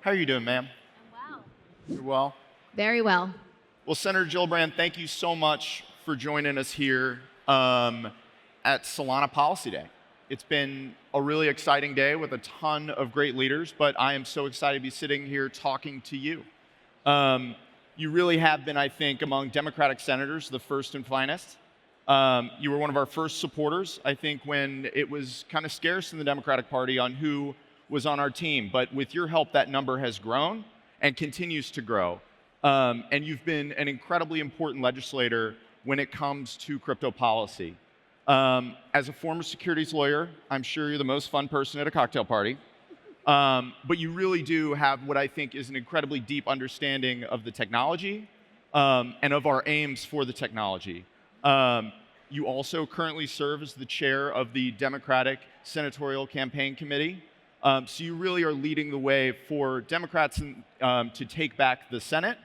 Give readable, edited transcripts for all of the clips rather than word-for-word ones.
How are you doing, ma'am? I'm well. You're well? Very well. Well, Senator Gillibrand, thank you so much for joining us here at Solana Policy Day. It's been a really exciting day with a ton of great leaders, but I am so excited to be sitting here talking to you. You really have been, I think, among Democratic senators, the first and finest. You were one of our first supporters, I think, when it was kind of scarce in the Democratic Party on who was on our team. But with your help, that number has grown and continues to grow. And you've been an incredibly important legislator when it comes to crypto policy. As a former securities lawyer, I'm sure you're the most fun person at a cocktail party. But you really do have what I think is an incredibly deep understanding of the technology and of our aims for the technology. You also currently serve as the chair of the Democratic Senatorial Campaign Committee. So you really are leading the way for Democrats to take back the Senate.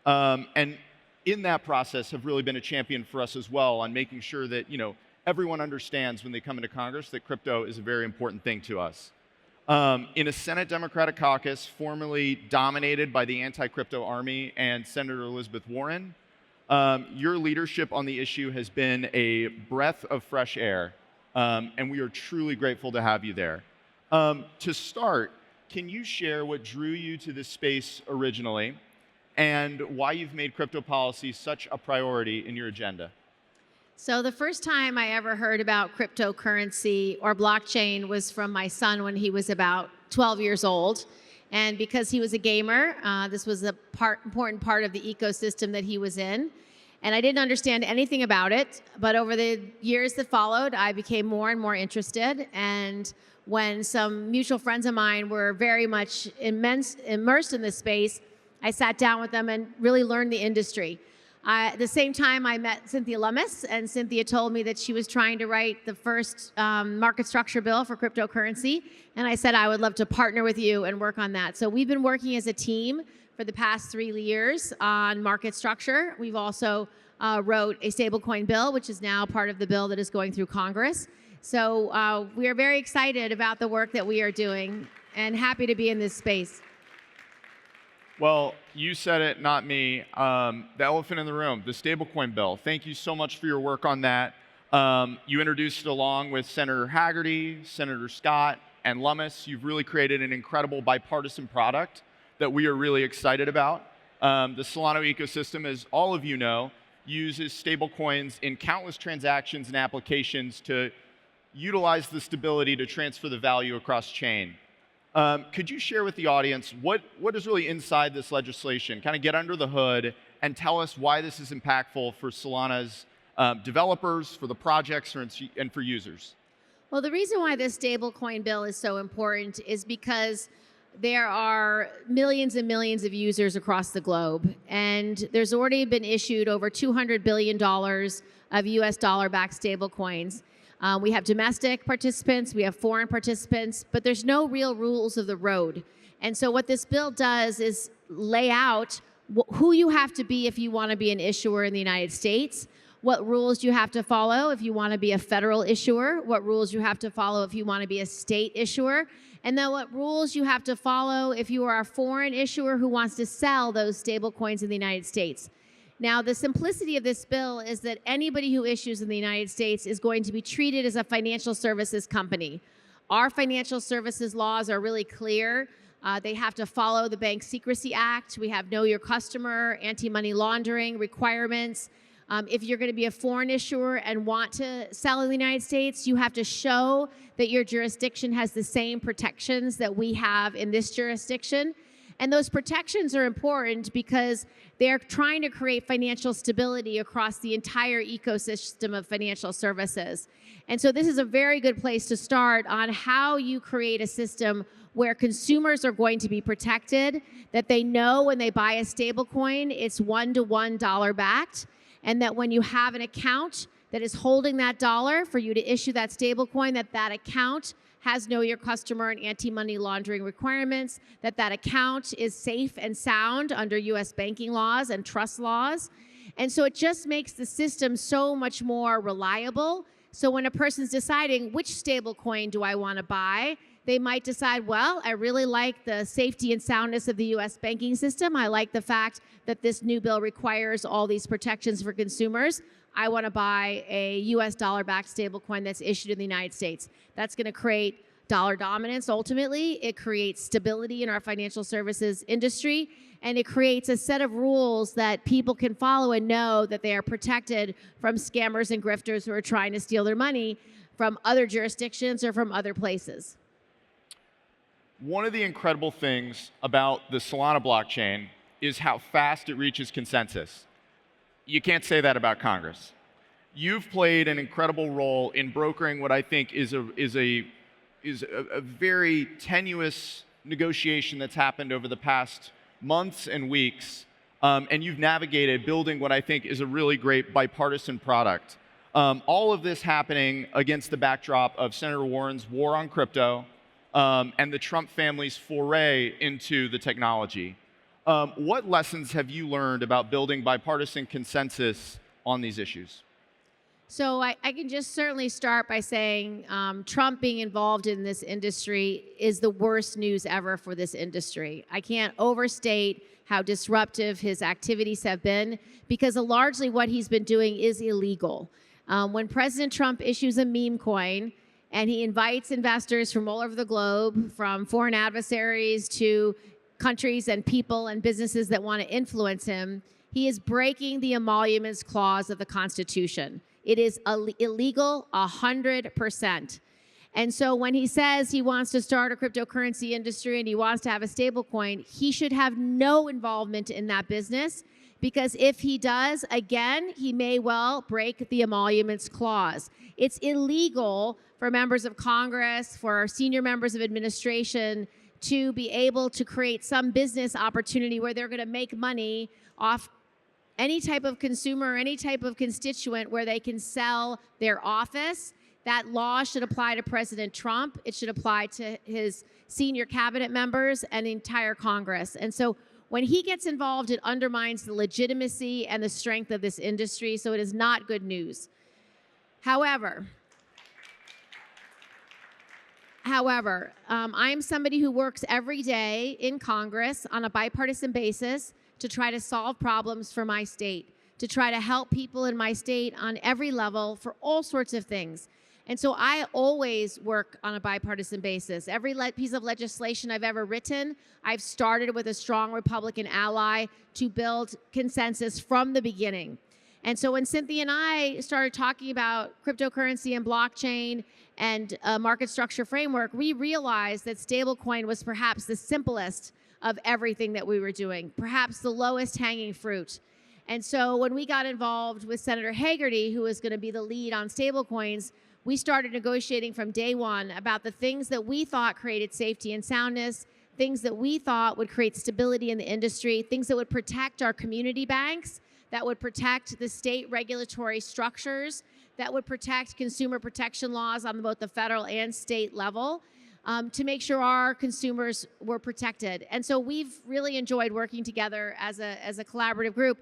And in that process have really been a champion for us as well on making sure that everyone understands when they come into Congress that crypto is a very important thing to us. In a Senate Democratic caucus formerly dominated by the anti-crypto army and Senator Elizabeth Warren, your leadership on the issue has been a breath of fresh air, and we are truly grateful to have you there. To start, can you share what drew you to this space originally and why you've made crypto policy such a priority in your agenda? So the first time I ever heard about cryptocurrency or blockchain was from my son when he was about 12 years old. And because he was a gamer, this was a important part of the ecosystem that he was in. And I didn't understand anything about it. But over the years that followed, I became more and more interested. And when some mutual friends of mine were very much immersed in this space, I sat down with them and really learned the industry. At the same time, I met Cynthia Lummis, and Cynthia told me that she was trying to write the first market structure bill for cryptocurrency, and I said I would love to partner with you and work on that. So we've been working as a team for the past 3 years on market structure. We've also wrote a stablecoin bill, which is now part of the bill that is going through Congress. So we are very excited about the work that we are doing and happy to be in this space. Well, you said it, not me. The elephant in the room, the stablecoin bill. Thank you so much for your work on that. You introduced it along with Senator Hagerty, Senator Scott, and Lummis. You've really created an incredible bipartisan product that we are really excited about. The Solana ecosystem, as all of you know, uses stablecoins in countless transactions and applications to utilize the stability to transfer the value across chain. Could you share with the audience what is really inside this legislation? Kind of get under the hood and tell us why this is impactful for Solana's developers, for the projects, and for users. Well, the reason why this stablecoin bill is so important is because there are millions and millions of users across the globe, and there's already been issued over $200 billion of US dollar-backed stablecoins. We have domestic participants, we have foreign participants, but there's no real rules of the road. And so what this bill does is lay out who you have to be if you want to be an issuer in the United States, what rules you have to follow if you want to be a federal issuer, what rules you have to follow if you want to be a state issuer, and then what rules you have to follow if you are a foreign issuer who wants to sell those stablecoins in the United States. Now, the simplicity of this bill is that anybody who issues in the United States is going to be treated as a financial services company. Our financial services laws are really clear. They have to follow the Bank Secrecy Act. We have Know Your Customer, anti-money laundering requirements. If you're going to be a foreign issuer and want to sell in the United States, you have to show that your jurisdiction has the same protections that we have in this jurisdiction. And those protections are important because they're trying to create financial stability across the entire ecosystem of financial services. And so this is a very good place to start on how you create a system where consumers are going to be protected, that they know when they buy a stablecoin, it's one-to-one dollar backed, and that when you have an account that is holding that dollar for you to issue that stablecoin, that account has Know Your Customer and anti-money laundering requirements, that account is safe and sound under US banking laws and trust laws. And so it just makes the system so much more reliable. So when a person's deciding which stablecoin do I want to buy, They might decide, well, I really like the safety and soundness of the U.S. banking system. I like the fact that this new bill requires all these protections for consumers. I want to buy a U.S. dollar-backed stablecoin that's issued in the United States. That's going to create dollar dominance ultimately. It creates stability in our financial services industry, and it creates a set of rules that people can follow and know that they are protected from scammers and grifters who are trying to steal their money from other jurisdictions or from other places. One of the incredible things about the Solana blockchain is how fast it reaches consensus. You can't say that about Congress. You've played an incredible role in brokering what I think is a very tenuous negotiation that's happened over the past months and weeks, and you've navigated building what I think is a really great bipartisan product. All of this happening against the backdrop of Senator Warren's war on crypto, and the Trump family's foray into the technology. What lessons have you learned about building bipartisan consensus on these issues? So I can just certainly start by saying Trump being involved in this industry is the worst news ever for this industry. I can't overstate how disruptive his activities have been, because largely what he's been doing is illegal. When President Trump issues a meme coin, and he invites investors from all over the globe, from foreign adversaries to countries and people and businesses that want to influence him, he is breaking the emoluments clause of the Constitution. It is illegal 100%. And so when he says he wants to start a cryptocurrency industry and he wants to have a stable coin, he should have no involvement in that business, because if he does, again, he may well break the emoluments clause. It's illegal for members of Congress, for senior members of administration, to be able to create some business opportunity where they're going to make money off any type of consumer or any type of constituent where they can sell their office. That law should apply to President Trump. It should apply to his senior cabinet members and the entire Congress. And so when he gets involved, it undermines the legitimacy and the strength of this industry, so it is not good news. However, I am somebody who works every day in Congress on a bipartisan basis to try to solve problems for my state, to try to help people in my state on every level for all sorts of things. And so I always work on a bipartisan basis. Every piece of legislation I've ever written, I've started with a strong Republican ally to build consensus from the beginning. And so when Cynthia and I started talking about cryptocurrency and blockchain and a market structure framework, we realized that stablecoin was perhaps the simplest of everything that we were doing, perhaps the lowest hanging fruit. And so when we got involved with Senator Hagerty, who was going to be the lead on stablecoins, we started negotiating from day one about the things that we thought created safety and soundness, things that we thought would create stability in the industry, things that would protect our community banks, that would protect the state regulatory structures, that would protect consumer protection laws on both the federal and state level, to make sure our consumers were protected. And so we've really enjoyed working together as a collaborative group.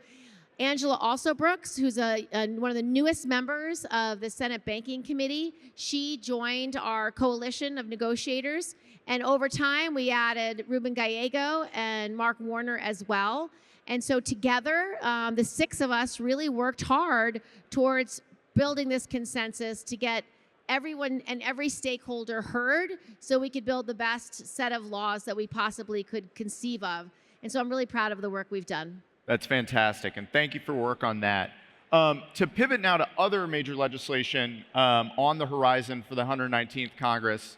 Angela also Brooks, who's one of the newest members of the Senate Banking Committee, she joined our coalition of negotiators. And over time, we added Ruben Gallego and Mark Warner as well. And so together, the six of us really worked hard towards building this consensus to get everyone and every stakeholder heard so we could build the best set of laws that we possibly could conceive of. And so I'm really proud of the work we've done. That's fantastic, and thank you for work on that. To pivot now to other major legislation on the horizon for the 119th Congress,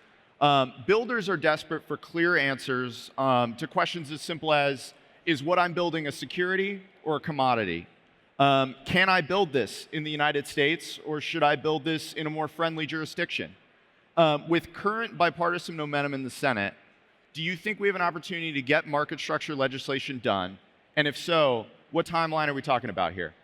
builders are desperate for clear answers to questions as simple as, is what I'm building a security or a commodity? Can I build this in the United States, or should I build this in a more friendly jurisdiction? With current bipartisan momentum in the Senate, do you think we have an opportunity to get market structure legislation done? And if so, what timeline are we talking about here?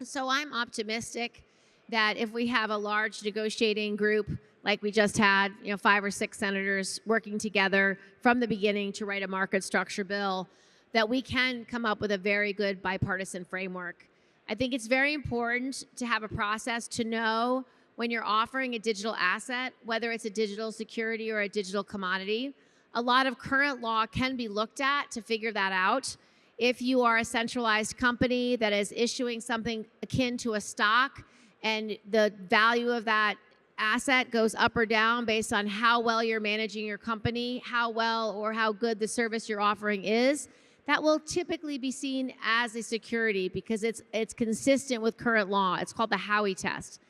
So I'm optimistic that if we have a large negotiating group like we just had, 5 or 6 senators working together from the beginning to write a market structure bill, that we can come up with a very good bipartisan framework. I think it's very important to have a process to know when you're offering a digital asset, whether it's a digital security or a digital commodity. A lot of current law can be looked at to figure that out. If you are a centralized company that is issuing something akin to a stock and the value of that asset goes up or down based on how well you're managing your company, how well or how good the service you're offering is, that will typically be seen as a security because it's consistent with current law. It's called the Howey test.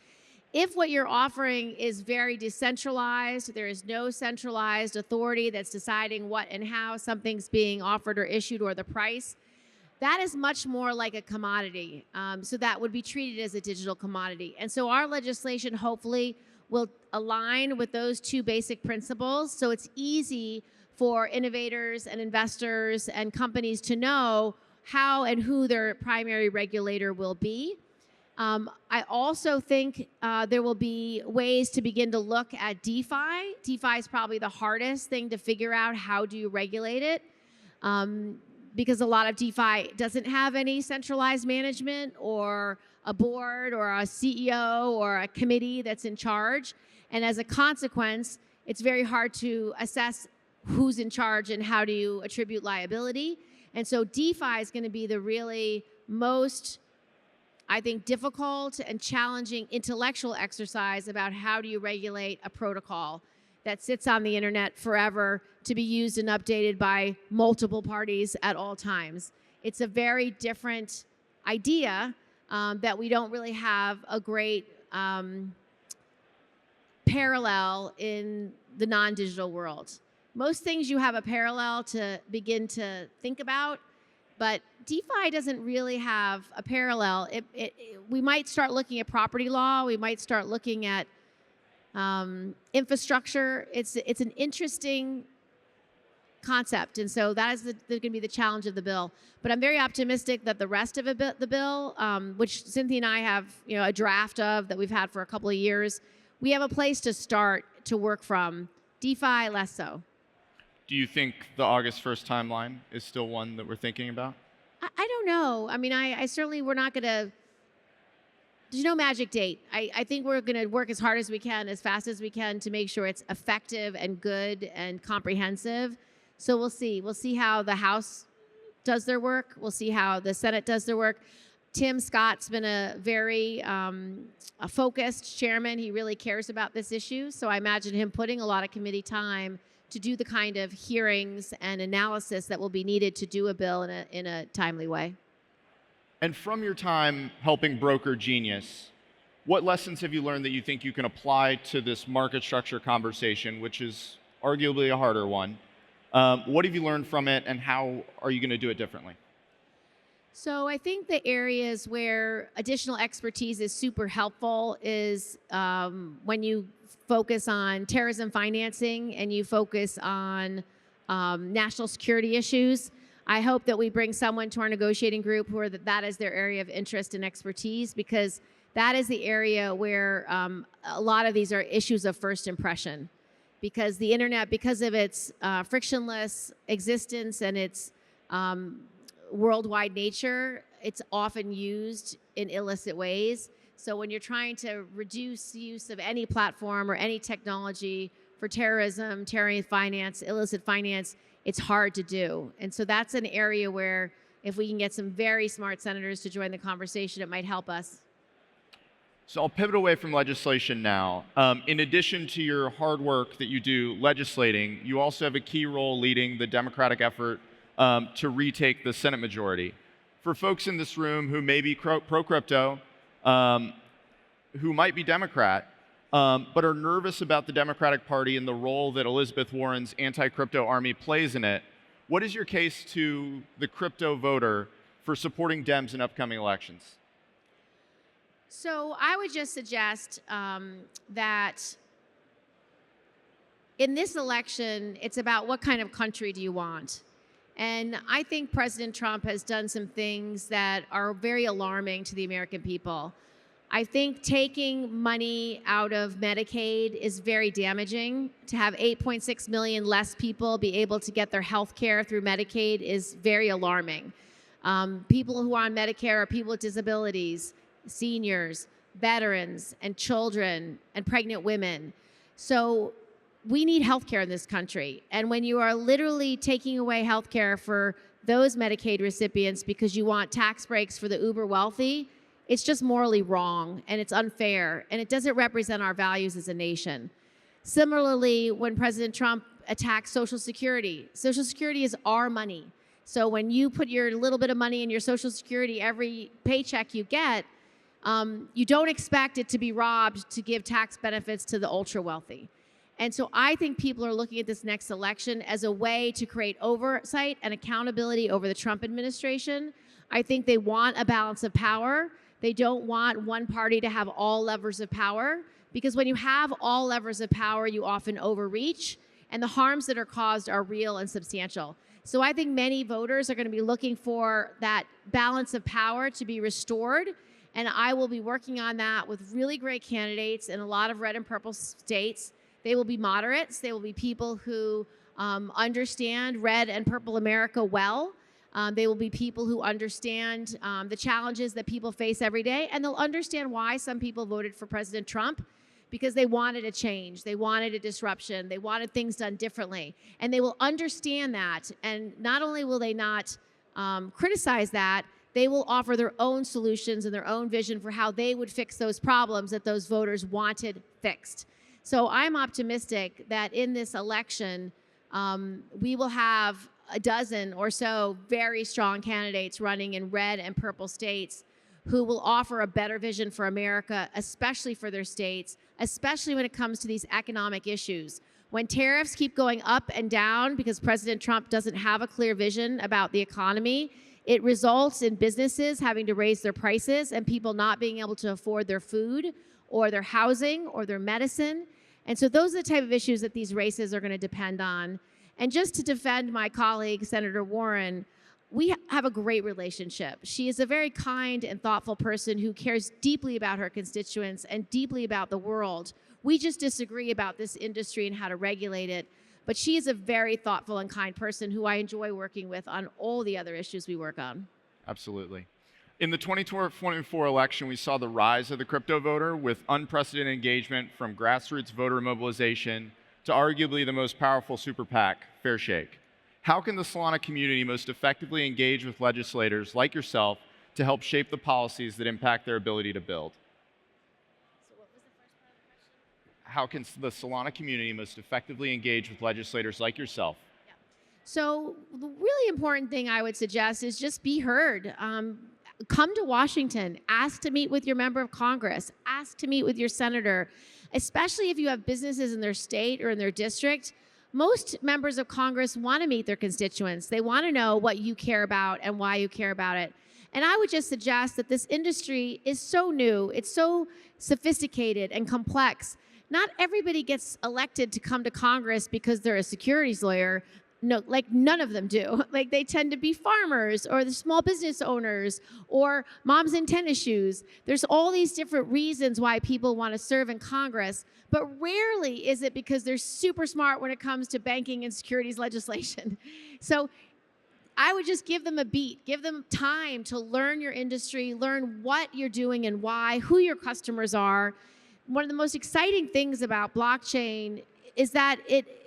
If what you're offering is very decentralized, there is no centralized authority that's deciding what and how something's being offered or issued or the price, that is much more like a commodity. So that would be treated as a digital commodity. And so our legislation hopefully will align with those two basic principles. So it's easy for innovators and investors and companies to know how and who their primary regulator will be. I also think there will be ways to begin to look at DeFi. DeFi is probably the hardest thing to figure out. How do you regulate it? Because a lot of DeFi doesn't have any centralized management or a board or a CEO or a committee that's in charge. And as a consequence, it's very hard to assess who's in charge and how do you attribute liability. And so DeFi is going to be the really most, I think, difficult and challenging intellectual exercise about how do you regulate a protocol that sits on the internet forever to be used and updated by multiple parties at all times. It's a very different idea that we don't really have a great parallel in the non-digital world. Most things you have a parallel to begin to think about, but DeFi doesn't really have a parallel. We might start looking at property law. We might start looking at infrastructure. It's an interesting concept, and so that is going to be the challenge of the bill. But I'm very optimistic that the rest of the bill, which Cynthia and I have, a draft of that we've had for a couple of years, we have a place to start to work from. DeFi, less so. Do you think the August 1st timeline is still one that we're thinking about? I don't know. I mean, I certainly, we're not going to, there's no magic date. I think we're going to work as hard as we can, as fast as we can to make sure it's effective and good and comprehensive. So we'll see. We'll see how the House does their work. We'll see how the Senate does their work. Tim Scott's been a very a focused chairman. He really cares about this issue. So I imagine him putting a lot of committee time to do the kind of hearings and analysis that will be needed to do a bill in a timely way. And from your time helping broker Genius, what lessons have you learned that you think you can apply to this market structure conversation, which is arguably a harder one? What have you learned from it, and how are you going to do it differently? So I think the areas where additional expertise is super helpful is when you focus on terrorism financing and you focus on national security issues. I hope that we bring someone to our negotiating group who that is their area of interest and expertise, because that is the area where a lot of these are issues of first impression. Because the internet, because of its frictionless existence and its worldwide nature, it's often used in illicit ways. So when you're trying to reduce use of any platform or any technology for terrorism, terrorist finance, illicit finance, it's hard to do. And so that's an area where if we can get some very smart senators to join the conversation, it might help us. So I'll pivot away from legislation now. In addition to your hard work that you do legislating, you also have a key role leading the Democratic effort to retake the Senate majority. For folks in this room who may be pro-crypto, who might be Democrat, but are nervous about the Democratic Party and the role that Elizabeth Warren's anti-crypto army plays in it, what is your case to the crypto voter for supporting Dems in upcoming elections? So I would just suggest that in this election, it's about what kind of country do you want. And I think President Trump has done some things that are very alarming to the American people. I think taking money out of Medicaid is very damaging. To have 8.6 million less people be able to get their health care through Medicaid is very alarming. People who are on Medicare are people with disabilities, seniors, veterans, and children, and pregnant women. So we need healthcare in this country. And when you are literally taking away healthcare for those Medicaid recipients because you want tax breaks for the uber wealthy, it's just morally wrong, and it's unfair, and it doesn't represent our values as a nation. Similarly, when President Trump attacked Social Security is our money. So when you put your little bit of money in your Social Security every paycheck you get, you don't expect it to be robbed to give tax benefits to the ultra wealthy. And so I think people are looking at this next election as a way to create oversight and accountability over the Trump administration. I think they want a balance of power. They don't want one party to have all levers of power, because when you have all levers of power, you often overreach, and the harms that are caused are real and substantial. So I think many voters are going to be looking for that balance of power to be restored, and I will be working on that with really great candidates in a lot of red and purple states. They will be moderates. They will be people who understand red and purple America well. They will be people who understand the challenges that people face every day, and they'll understand why some people voted for President Trump, because they wanted a change, they wanted a disruption, they wanted things done differently. And they will understand that, and not only will they not criticize that, they will offer their own solutions and their own vision for how they would fix those problems that those voters wanted fixed. So I'm optimistic that in this election, we will have a dozen or so very strong candidates running in red and purple states who will offer a better vision for America, especially for their states, especially when it comes to these economic issues. When tariffs keep going up and down because President Trump doesn't have a clear vision about the economy, it results in businesses having to raise their prices and people not being able to afford their food or their housing or their medicine. And so those are the type of issues that these races are going to depend on. And just to defend my colleague, Senator Warren, we have a great relationship. She is a very kind and thoughtful person who cares deeply about her constituents and deeply about the world. We just disagree about this industry and how to regulate it. But she is a very thoughtful and kind person who I enjoy working with on all the other issues we work on. Absolutely. In the 2024 election, we saw the rise of the crypto voter with unprecedented engagement from grassroots voter mobilization to arguably the most powerful super PAC, Fair Shake. How can the Solana community most effectively engage with legislators like yourself to help shape the policies that impact their ability to build? So what was the first part of the question? How can the Solana community most effectively engage with legislators like yourself? Yeah. So the really important thing I would suggest is just be heard. Come to Washington, ask to meet with your member of Congress, ask to meet with your senator, especially if you have businesses in their state or in their district. Most members of Congress want to meet their constituents. They want to know what you care about and why you care about it. And I would just suggest that this industry is so new, it's so sophisticated and complex. Not everybody gets elected to come to Congress because they're a securities lawyer. No, like none of them do. Like they tend to be farmers or the small business owners or moms in tennis shoes. There's all these different reasons why people want to serve in Congress, but rarely is it because they're super smart when it comes to banking and securities legislation. So I would just give them a beat, give them time to learn your industry, learn what you're doing and why, who your customers are. One of the most exciting things about blockchain is that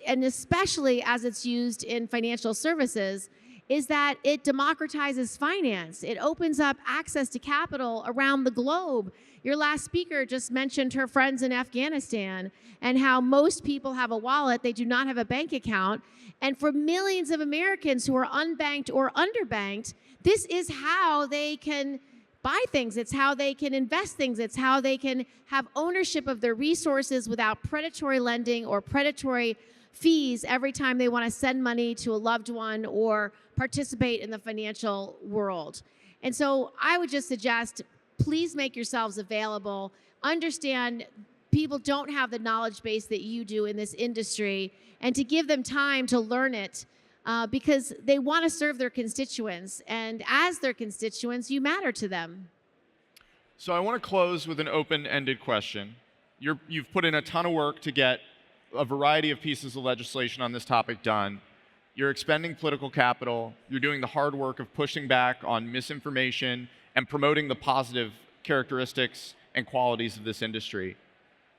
and especially as it's used in financial services, is that it democratizes finance. It opens up access to capital around the globe. Your last speaker just mentioned her friends in Afghanistan and how most people have a wallet, they do not have a bank account. And for millions of Americans who are unbanked or underbanked, this is how they can buy things. It's how they can invest things. It's how they can have ownership of their resources without predatory lending or predatory fees every time they want to send money to a loved one or participate in the financial world. And so I would just suggest, please make yourselves available. Understand people don't have the knowledge base that you do in this industry, and to give them time to learn it because they want to serve their constituents. And as their constituents, you matter to them. So I want to close with an open-ended question. You've put in a ton of work to get a variety of pieces of legislation on this topic done. You're expending political capital. You're doing the hard work of pushing back on misinformation and promoting the positive characteristics and qualities of this industry.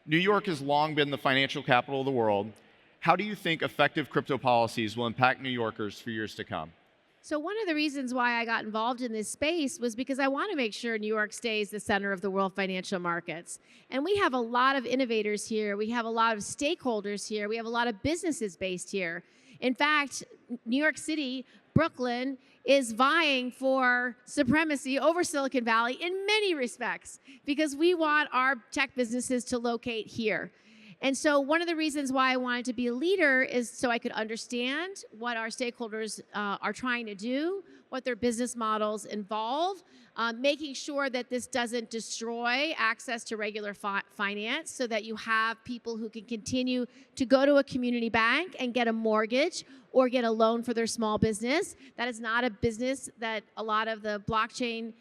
New York has long been the financial capital of the world. How do you think effective crypto policies will impact New Yorkers for years to come? So one of the reasons why I got involved in this space was because I want to make sure New York stays the center of the world financial markets. And we have a lot of innovators here. We have a lot of stakeholders here. We have a lot of businesses based here. In fact, New York City, Brooklyn, is vying for supremacy over Silicon Valley in many respects because we want our tech businesses to locate here. And so one of the reasons why I wanted to be a leader is so I could understand what our stakeholders are trying to do, what their business models involve, making sure that this doesn't destroy access to regular finance so that you have people who can continue to go to a community bank and get a mortgage or get a loan for their small business. That is not a business that a lot of the blockchain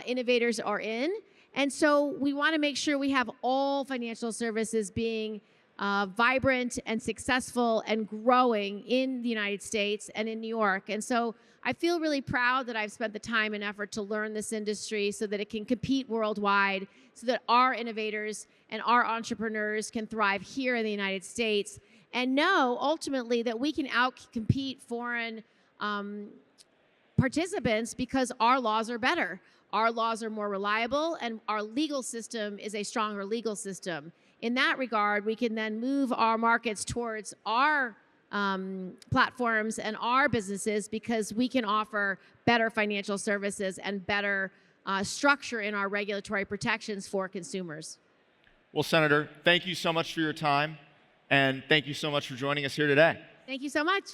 innovators are in. And so we want to make sure we have all financial services being vibrant and successful and growing in the United States and in New York. And so I feel really proud that I've spent the time and effort to learn this industry so that it can compete worldwide, so that our innovators and our entrepreneurs can thrive here in the United States and know ultimately that we can outcompete foreign participants because our laws are better. Our laws are more reliable, and our legal system is a stronger legal system. In that regard, we can then move our markets towards our platforms and our businesses because we can offer better financial services and better structure in our regulatory protections for consumers. Well, Senator, thank you so much for your time, and thank you so much for joining us here today. Thank you so much.